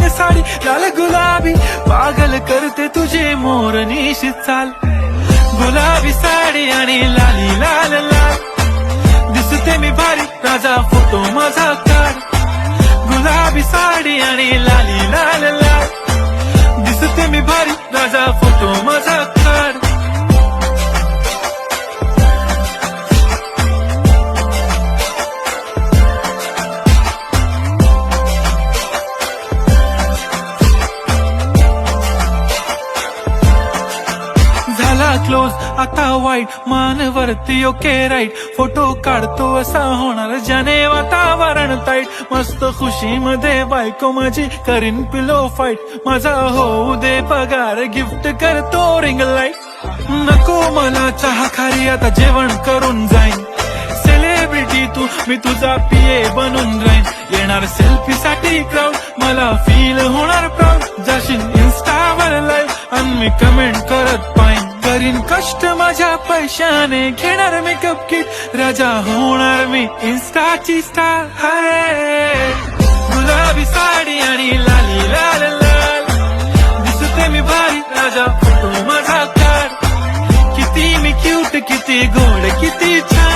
साडी लाल गुलाबी, पागल करते तुझे मोरनीशी चाल. गुलाबी साडी आणि लाली लाल लाल, दिसते मी भारी राजा फोटो माझा काढ. गुलाबी साडी आणि लाली लाल लाल, दिसते मी भारी राजा फोटो माझा काढ. झाला क्लोज आता वाईट, मानवरती ओके राईट, फोटो काढतो असा होणार ज्याने वातावरण ताईट. मस्त खुशी मध्ये बायको माझी करीन पिलो फाईट, माझा होऊ दे पगार गिफ्ट करतो रिंग लाईट. नको मला चहा खारी आता जेवण करून जाईन, सेलिब्रिटी तू मी तुझा पिये बनून राहीन. येणार सेल्फी साठी क्राऊड, मला फील होणार प्राऊड, जाशील इन्स्टावर लाईव्ह आणि मी कमेंट करत पाहिन. करीन कष्ट माझ्या पैशाने, घेणार मेकअप किट, राजा होणार मी इन्स्टाची स्टार. हाय गुलाबी साडी आणि लाली लाल लाल, दिसते मी भारी राजा फोटो माझा काढ. किती मी क्यूट, किती गोड, किती छान,